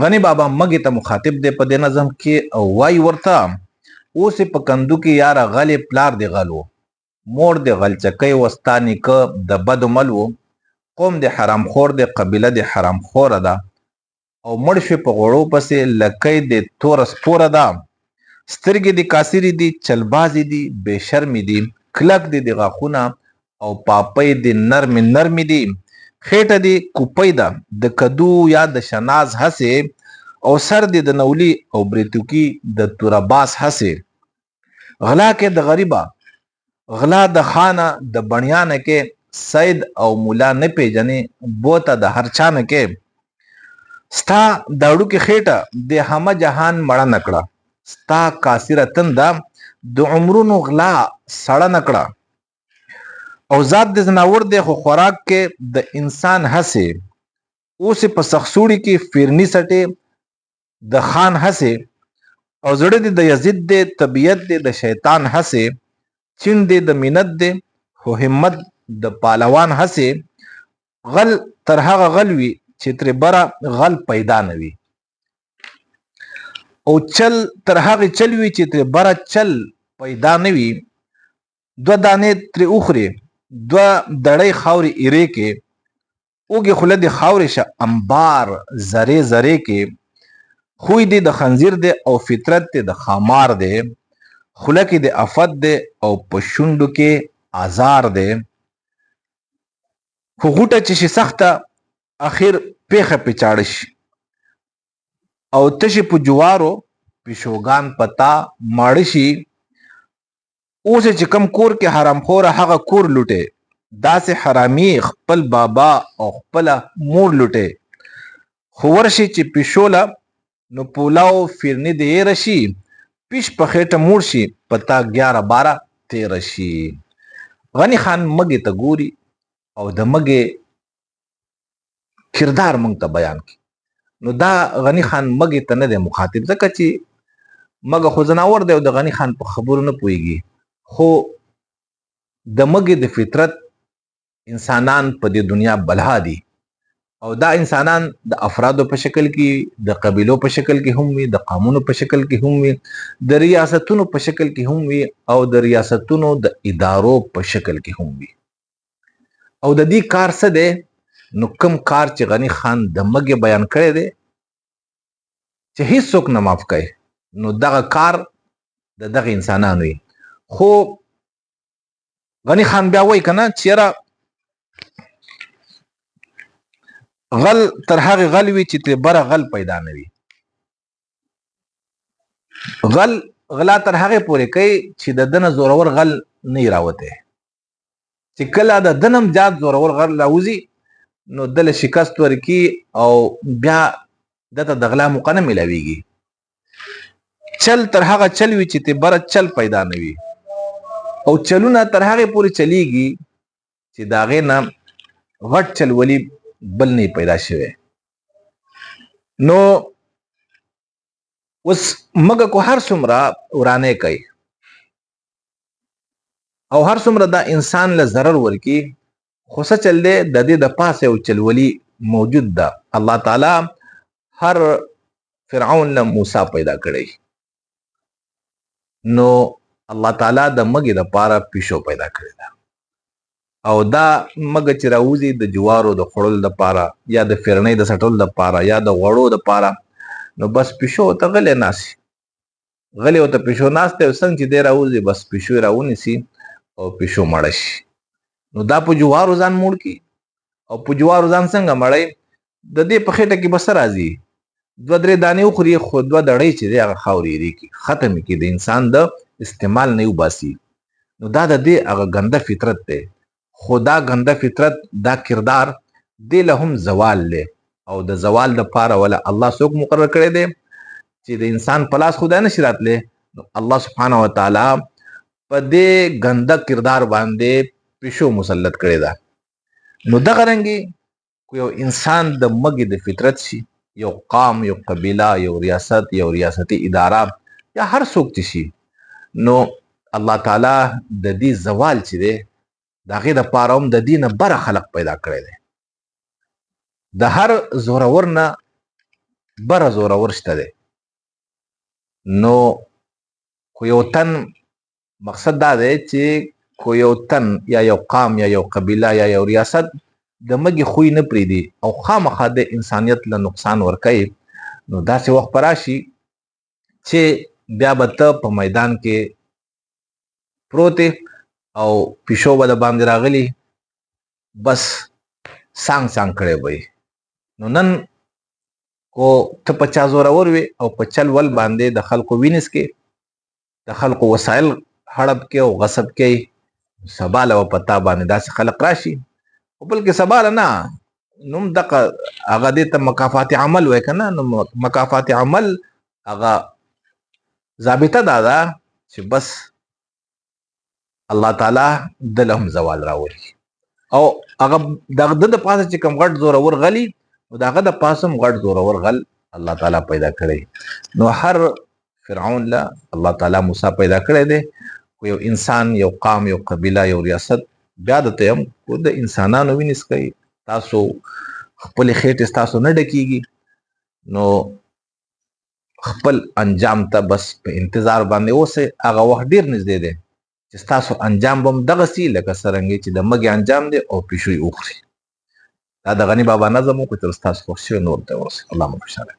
غنی بابا مګي ته مخاطب دی په دې نظم کې او وای ورته اوس په کندو کې یاره غلې پلار دی غلو مور دی غلچکی وستا نیکه د بدو مل و قوم د حرام خور دی قبیله د حرام خوره ده او مړ شوې په غوړو پسې لکۍ د توره سپوره ده سترګې د کاسرې دي چلبازې دي بې شرمې دي کلک دي د غاښونه او پاپۍ د نرمې نرمې دي خېټه دې کوپۍ ده د کدو یا د شناز هسې او سر دې د نولي او بریتوکي د تورباس هسې غلا کې د غریبه غلا د خانه د بڼیانه کې سید او مولا نه پیژنې بوته د هر چا نه کې ستا د وړوکې خېټه د همه جهان مړه نه کړه ستا کاسره تنده د عمرونو غلا سړه نه کړه او ذات د زناور دی خو خوراک کې د انسان هسې اوس په سخسوړي کې فیرني سټې د خان هسې او زړه دې د یزید دی طبیعت دی د شیطان هسې چین دی د مینت دی خو همت د پالوان هسې غل تر هغه غل وي چې ترې بره غل پیدا نه وي او چل تر هغې چل وي چې ترې بره چل پیدا نه وي دوه دانې ترې وخوري دوه دړۍ خاورې ایرې کې اوږې خوله د خاورې شه انبار زرې زرې کې خوی دی د خنزیر دی او فطرت دی د خامار دی خوله کې د افت دی او په شونډو کې آزار دی خو غوټه چې شي سخته اخر پیښه پې چاړه شي او تشې په جوارو پیشوګان پتا ماړه شي اوس چې کم کور کې حرام خوره هغه کور لوټه داسې حرامي خپل بابا او خپل مور لوټه خو ورشي چې پیشوله نو پولاو فیرنی دی رشي پیش په خېټه موړ شي پتا 11-12 13 شي غنی خان مګي ته ګوري او د مګي کردار مونږ ته بیان کی نو دا غنی خان مګي ته نه دی مخاطب ځکه چې مګه خو زناور دی او د غنی خان په خبرو نه پويږي خو د مګي د فطرت انسانان په دې دنیا بلها دي او دا انسانان د افرادو په شکل کې د قبیلو په شکل کې هم وي د قومونو په شکل کې هم وي د ریاستونو په شکل کې هم وي او د ریاستونو د ادارو په شکل کې هم وي او د دې کار څه دی نو کوم کار چې غنی خان د مګي بیان کړی دی چې هیڅوک نه معاف کوي نو دغه کار د دغه انسانانو وي خو غنی خان بیا وایي کنه چیرې غل تر هغه غل وي چې تر بره غل پیدا نه وي غل غلا تر هغه پورې کوي چې د دنه زورور غل نه راوته چې کله د دنم جات زورور غل راوځي نو دل شکست ورکی او بیا دته د غلا موقع نه ملاويږي چل تر هغه چل وي چې تر بره چل پیدا نه وي او چلونه تر هغه پورې چلیږي چې داغه نه غټ چل ولی بل نه پیدا شوه نو اوس مګه کو هر څومره ورانه کوي او هر څومره دا انسان له ضرر ورکی خو څه چل دی د دې د پاسه او چلولي موجود ده الله تعالی هر فرعون له موسی پیدا کړی نو الله تعالی د مګي د پاره پیشو پیدا کړی ده او دا مګ چې راوځي د جوارو د خړل د پاره یا د فرنۍ د سټول د پاره یا د غوړو د پاره نو بس پښو ته غلې ناسي غلې او ته پښو ناسته څنګه چې دی راوځي بس پښو راونیسي او پښو مړ شي نو دا په جوارو ځان موړ کی او په جوارو ځان څنګه مړی د دې په خېټه کې بس راځي دوه درې دانې وخوري خو دوه دړۍ چې دی هغه خاورې کی ختم کی د انسان د استعمال نه وباسي نو دا د دې هغه ګنده فطرت دی خدا غنده فطرت دا کردار دی له هم زوال له او د زوال د پاره ولا الله څوک مقرر کړی دی چې د انسان په لاس خدای نشي راتله نو الله سبحانه و تعالی په دې غنده کردار باندې پښو مسلط کړی دا نو دغه رنګي یو انسان د مګي د فطرت شي یو قوم یو قبیله یو ریاست یو ریاستي اداره یا هر څوک شي نو الله تعالی د دې زوال چې دی داغه د پاره هم د دینه بر خلق پیدا کړی دی د هر زورور نه بره زورور شته دی. نو خو یو تن مقصد دا دی چې کو یو تن یا یو قام یا یو قبیله یا یو ریاست د مګي خوی نه پریدي او خامخا د انسانیت له نقصان ورکوي، نو داسې وخت به راشي چې بیا به ته په میدان کې پروت او پیشو به د باندې راغلی، بس سانګ سانګ کړی به یې. نو نن کو ته په چا زورور وي او په چل ول باندې د خلکو وینې څکې، د خلکو وسایل هړپ کې او غصب کې، سبا له په تا باندې داسې خلک راشي، او بلکې سبا له نه نوم دغه هغه دې ته مکافات عمل وایي که نه. نو مکافات عمل هغه ضابطه دا ده چې بس الله تعالی د له هم زوال راولي، او هغه دغه د پاسه چې کوم غټ زورور غلی او دغه د پاسه هم غټ زورور غل الله تعالی پیدا کړی. نو هر فرعون له الله تعالی موسی پیدا کړی دی. خو یو انسان، یو قام، یو قبیله، یو ریاست بیا دته هم خو د انسانانو وینې څکوي، تاسو خپلې خېټې ستاسو نه ډکېږي، نو خپل انجام ته بس په انتظار باندې اوسئ. هغه وخت ډېر نږدې دی چې ستاسو انجام به هم دغسې لکه څرنګه چې د مګې انجام دی او پیشو یې وخوري. دا د غني بابا نظم و، که تر ستاسو خوښ شوی نور ته ورسئ. الله مو خوشحاله